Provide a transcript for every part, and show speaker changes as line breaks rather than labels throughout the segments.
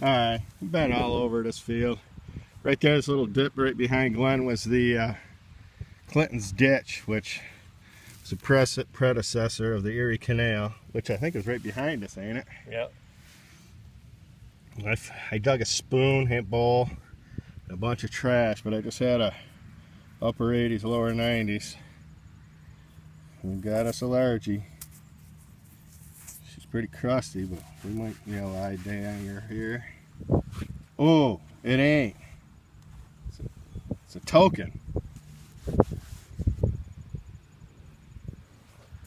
Alright, I've been all over this field. Right there, this little dip right behind Glenn was the Clinton's Ditch, which was a predecessor of the Erie Canal, which I think is right behind us, ain't it?
Yep.
I dug a spoon, hit bowl, a bunch of trash, but I just had a upper 80s, lower 90s. We got us a largie. She's pretty crusty, but we might lie down here. Oh, it ain't. It's a token.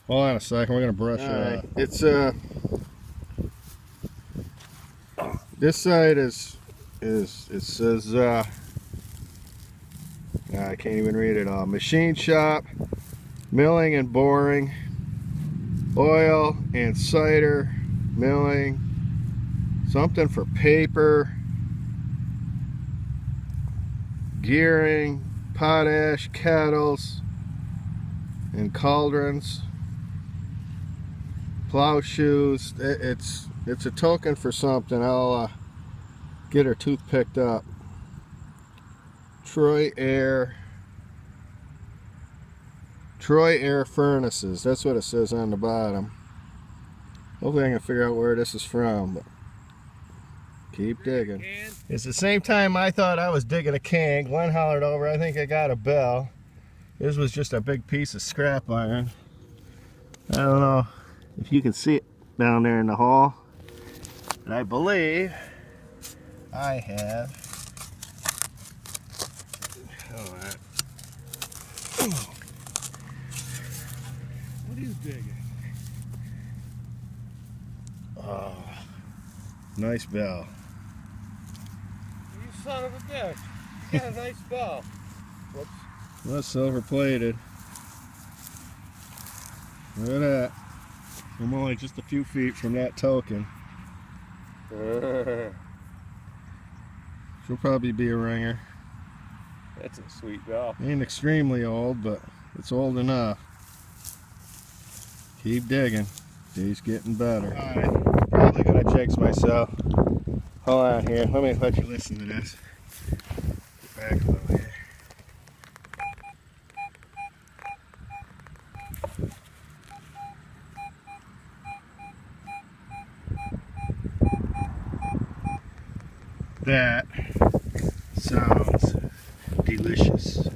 Hold on a second, we're gonna brush it out. It's this side is it says I can't even read it all. Machine shop, milling and boring, oil and cider, milling, something for paper, gearing, potash, kettles, and cauldrons, plow shoes. It's a token for something. I'll get her tooth picked up. Troy Air Furnaces. That's what it says on the bottom. Hopefully I can figure out where this is from, but keep digging. It's the same time I thought I was digging a can. Glenn hollered over, I think I got a bell. This was just a big piece of scrap iron. I don't know if you can see it down there in the hall, but I believe I have. What are you digging? Oh, nice bell.
You son of a bitch. You got a nice bell. Whoops.
Well, silver plated. Look at that. I'm only just a few feet from that token. She'll probably be a ringer.
That's a sweet bell.
Ain't extremely old, but it's old enough. Keep digging. Day's getting better. Alright, probably gonna jinx myself. Hold on here. Let you listen to this. Get back a little here. That sounds delicious.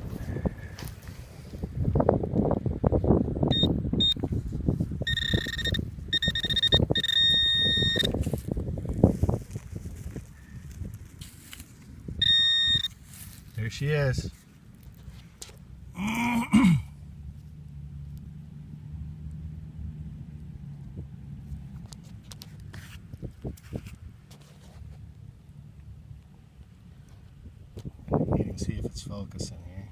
There she is. You can see if it's focusing here.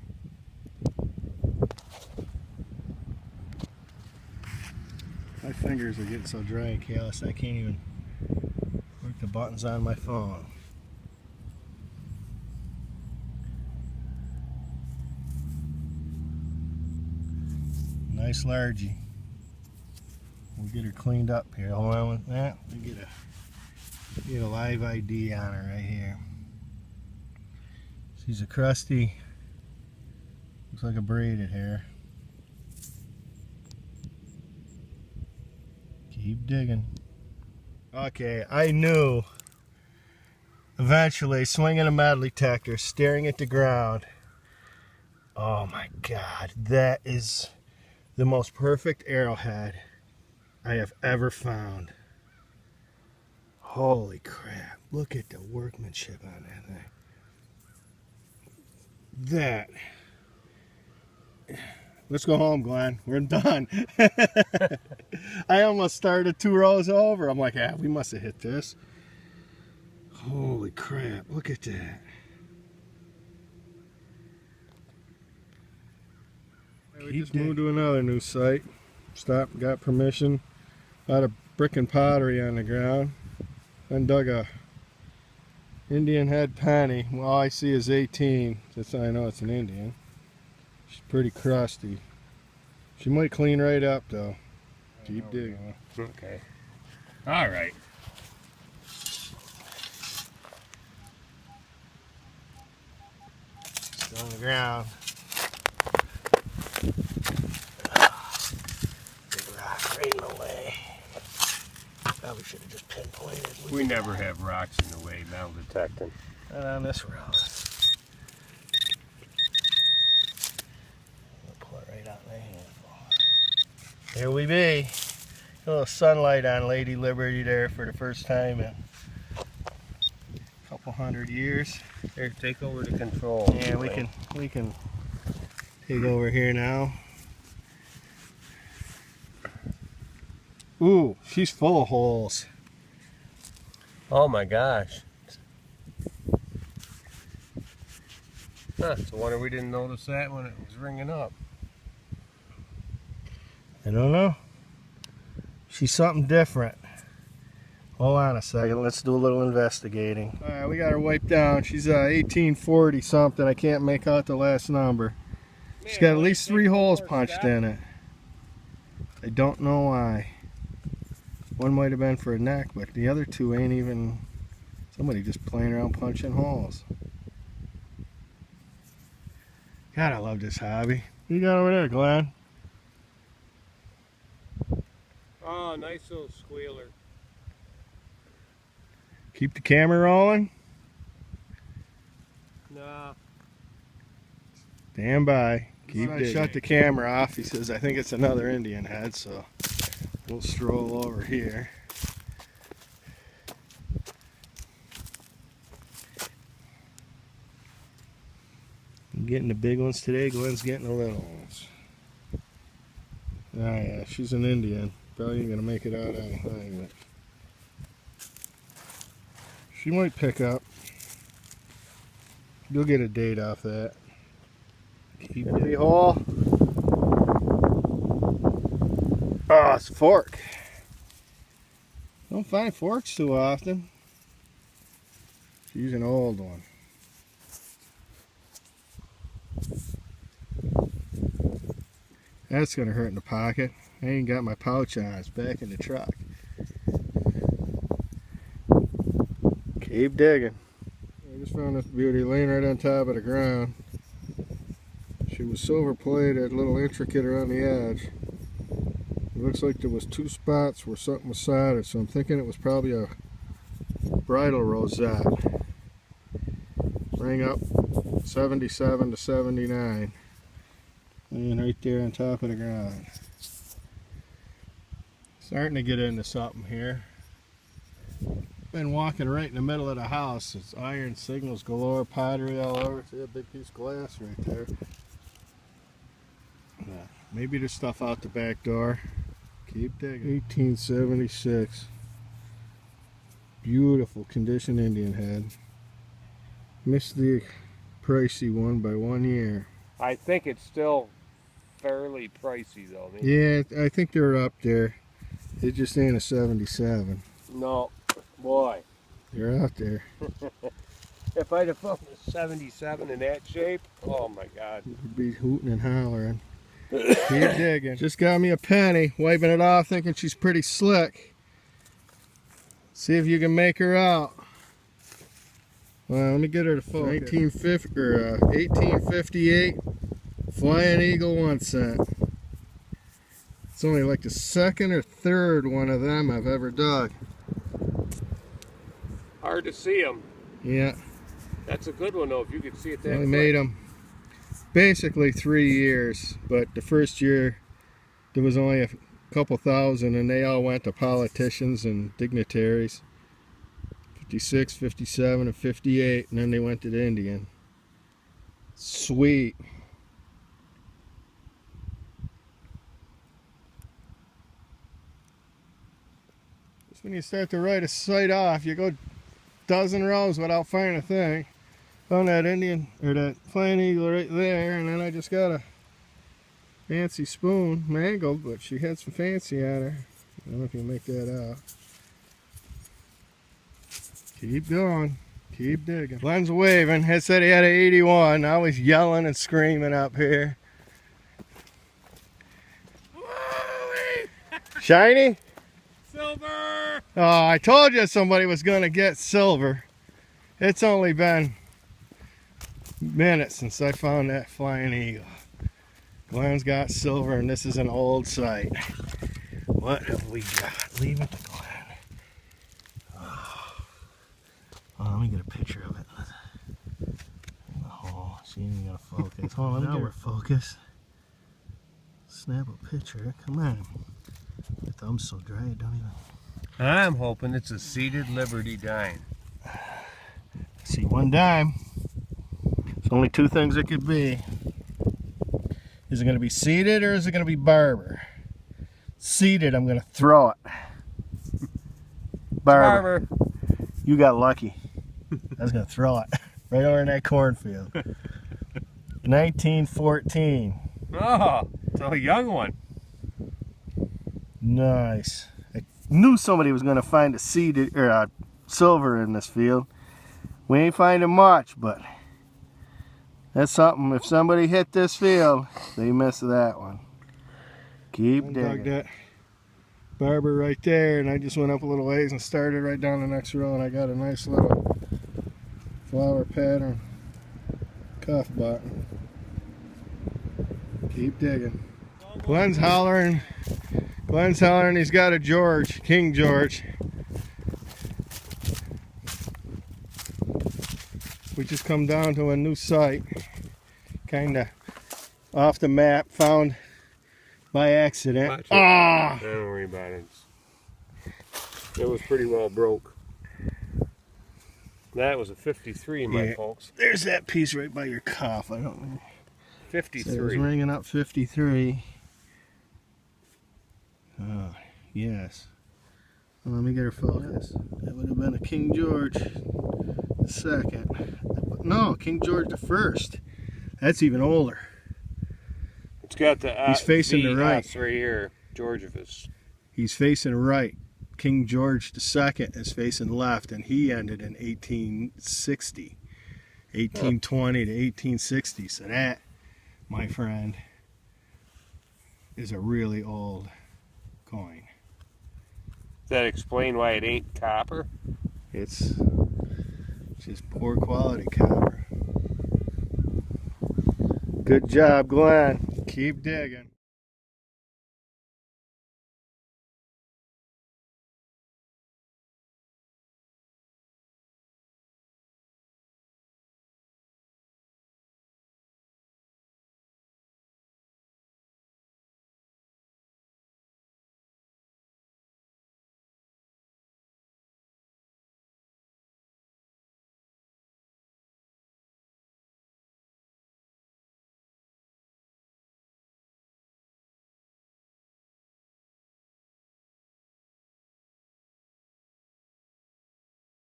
My fingers are getting so dry and calloused I can't even work the buttons on my phone. Nice largie. We'll get her cleaned up here. Hold on with that. We get a live ID on her right here. She's a crusty, looks like a braided hair. Keep digging. Okay, I knew eventually swinging a metal detector, staring at the ground. Oh my God, that is the most perfect arrowhead I have ever found. Holy crap, look at the workmanship on that thing. That. Let's go home, Glenn. We're done. I almost started 2 rows over. I'm like, we must have hit this. Holy crap, look at that. We just moved to another new site. Stopped, got permission. A lot of brick and pottery on the ground. Then dug a Indian head penny. Well, all I see is 18. That's how I know it's an Indian. She's pretty crusty. She might clean right up though. Keep digging.
Okay. All right.
on the ground. Big rock right in the way. Probably should have just pinpointed.
We never have rocks in the way metal detecting.
Not on this road. We'll pull it right out in the handful. Here we be. A little sunlight on Lady Liberty there for the first time in a couple 100 years.
Here, take over the control.
Yeah, we can take over here now. Ooh, she's full of holes.
Oh my gosh. Huh, it's a wonder we didn't notice that when it was ringing up.
I don't know. She's something different. Hold on a second. Let's do a little investigating. All right, we got her wiped down. She's 1840 something. I can't make out the last number. She's got at least 3 holes punched in it. I don't know why. One might have been for a neck, but the other 2 ain't even. Somebody just playing around punching holes. God, I love this hobby. What you got over there, Glenn?
Oh, nice little squealer.
Keep the camera rolling.
Nah.
Stand by. Keep it. Shut the camera off. He says, I think it's another Indian head, so we'll stroll over here. I'm getting the big ones today. Glenn's getting the little ones. Oh yeah, she's an Indian. Probably ain't gonna make it out anything, but she might pick up. You'll get a date off that. Keep it hole. Oh, it's a fork. Don't find forks too often. She's an old one. That's gonna hurt in the pocket. I ain't got my pouch on. It's back in the truck. Keep digging. I just found this beauty laying right on top of the ground. She was silver plated, a little intricate around the edge. It looks like there was 2 spots where something was soldered, so I'm thinking it was probably a bridle rosette. Ring up 77 to 79. Laying right there on top of the ground. Starting to get into something here. Been walking right in the middle of the house. It's iron signals galore, pottery all over. See a big piece of glass right there. Maybe there's stuff out the back door. Keep digging. 1876. Beautiful condition Indian head. Missed the pricey one by 1 year.
I think it's still fairly pricey though.
Yeah, I think they're up there. It just ain't a 77.
No, boy.
They're out there.
If I'd have found a 77 in that shape, oh my God.
You'd be hooting and hollering. Keep digging. Just got me a penny, wiping it off, thinking she's pretty slick. See if you can make her out. Well, let me get her to focus. 1858 Flying Eagle 1 cent. It's only like the 2nd or 3rd one of them I've ever dug.
Hard to see them.
Yeah.
That's a good one though, if you could see it that
I
quick.
made them basically 3 years, but the first year there was only a couple thousand and they all went to politicians and dignitaries. 56, 57, and 58, and then they went to the Indian. Sweet. Just when you start to write a sight off, you go 12 rows without finding a thing. Found that Indian, or that Flying Eagle right there, and then I just got a fancy spoon, mangled, but she had some fancy on her. I don't know if you can make that out. Keep going. Keep digging. Glenn's waving. He said he had an 81. I was yelling and screaming up here. Shiny?
Silver!
Oh, I told you somebody was going to get silver. It's only been minutes since I found that flying eagle. Glenn's got silver, and this is an old site. What have we got? Leave it to Glenn. Oh, let me get a picture of it. Oh, she ain't gonna focus. Hold on, let me get her focus. Snap a picture. Come on. My thumb's so dry, I don't even.
I'm hoping it's a seated Liberty dime.
See, one dime. There's only two things it could be. Is it going to be seated or is it going to be barber? Seated, I'm going to throw it. Barber. You got lucky. I was going to throw it right over in that cornfield. 1914.
Oh, it's a young one.
Nice. I knew somebody was going to find a seated or a silver in this field. We ain't finding much, but that's something. If somebody hit this field, they missed that one. Keep digging. That barber right there, and I just went up a little ways and started right down the next row, and I got a nice little flower pattern cuff button. Keep digging. Glenn's hollering. Glenn's hollering he's got a George, King George. We just come down to a new site, kinda off the map, found by accident. Ah!
Don't worry about it. It was pretty well broke. That was a 53, my folks.
There's that piece right by your cuff. I don't know.
53.
So it was ringing up 53. Yes. Well, let me get her focus. That would have been a King George II. No, King George I. That's even older.
It's got the
he's facing the right.
Right here, Georgievus.
He's facing right. King George II is facing left, and he ended in 1860. 1820 to 1860. So that, my friend, is a really old coin.
Does that explain why it ain't copper?
It's just poor quality copper. Good job, Glenn. Keep digging.